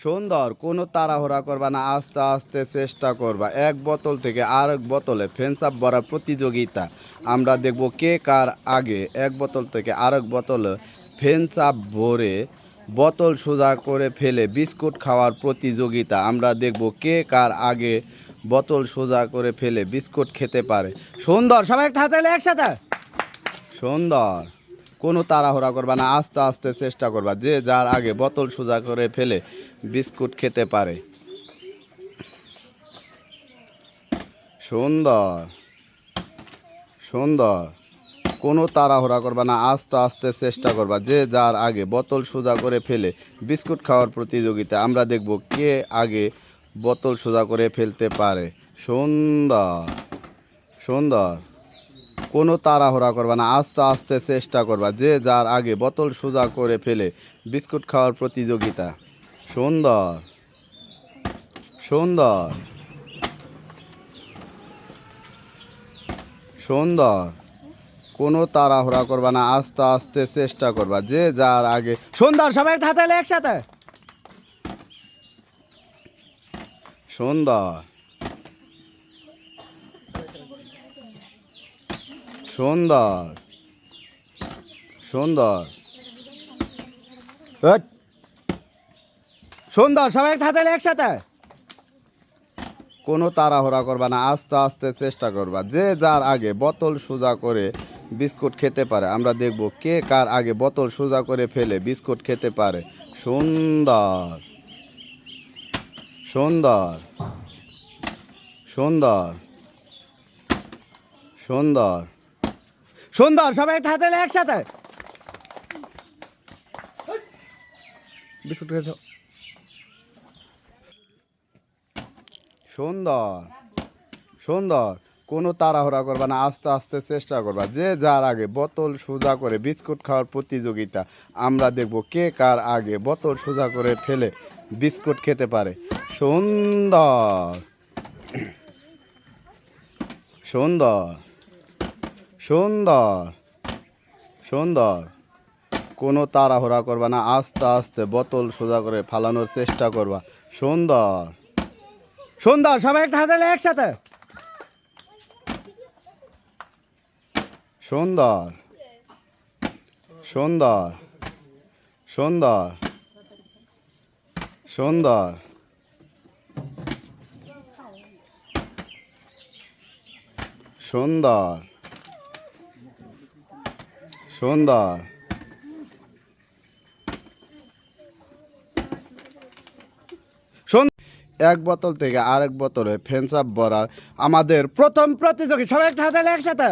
সুন্দর, কোনো তাড়াহুড়া করবা না, আস্তে আস্তে চেষ্টা করবা। এক বোতল থেকে আরেক বোতলে ফেন্সাপ ভরা প্রতিযোগিতা। আমরা দেখব কে কার আগে এক বোতল থেকে আরেক বোতলে ফেন্সাপ ভরে বোতল সোজা করে ফেলে বিস্কুট খাওয়ার প্রতিযোগিতা। আমরা দেখব কে কার আগে বোতল সোজা করে ফেলে বিস্কুট খেতে পারে। সুন্দর, সবাই একটা হাতে একসাথে। সুন্দর, কোনো তাড়াহুড়া করবা না, আস্তে আস্তে চেষ্টা করবা। যে যার আগে বোতল সোজা করে ফেলে বিস্কুট খেতে পারে। সুন্দর সুন্দর, কোনো তাড়াহুড়া করবা না, আস্তে আস্তে চেষ্টা করবা। যে যার আগে বোতল সোজা করে ফেলে বিস্কুট খাওয়ার প্রতিযোগিতা। আমরা দেখব কে আগে বোতল সোজা করে ফেলতে পারে। সুন্দর সুন্দর, কোনো তাড়াহুড়া করবা না, আস্তে আস্তে চেষ্টা করবা। যে যার আগে বোতল সোজা করে ফেলে বিস্কুট খাওয়ার প্রতিযোগিতা। সুন্দর সুন্দর সুন্দর, কোনো তাড়াহুড়া করবা না, আস্তে আস্তে চেষ্টা করবা। যে যার আগে সুন্দর, সবাই হাতে একসাথে। সুন্দর সুন্দর সুন্দর সুন্দর, সবাই হাতে একসাথে। কোনো তাড়াহুড়া করবা না, আস্তে আস্তে চেষ্টা করবা। যে যার আগে বোতল সোজা করে বিস্কুট খেতে পারে। আমরা দেখব কে কার আগে বোতল সোজা করে ফেলে বিস্কুট খেতে পারে। সুন্দর সুন্দর সুন্দর সুন্দর সুন্দর, সবাই হাতে একসাথে। বিস্কুট খেয়েছ। সুন্দর সুন্দর, কোনো তাড়াহুড়া করবা না, আস্তে আস্তে চেষ্টা করবা। যে যার আগে বোতল সোজা করে বিস্কুট খাওয়ার প্রতিযোগিতা। আমরা দেখব কে কার আগে বোতল সোজা করে ফেলে বিস্কুট খেতে পারে। সুন্দর সুন্দর সুন্দর সুন্দর, কোনো তাড়াহুড়া করবা না, আস্তে আস্তে বোতল সোজা করে ফালানোর চেষ্টা করবা। সুন্দর সুন্দর, সবাই হাতে একসাথে। সুন্দর সুন্দর সুন্দর সুন্দর সুন্দর সুন্দর, এক বোতল থেকে আরেক বোতলে ফেন্সাপ ভরার আমাদের প্রথম প্রতিযোগী। সবাই হাতে একসাথে।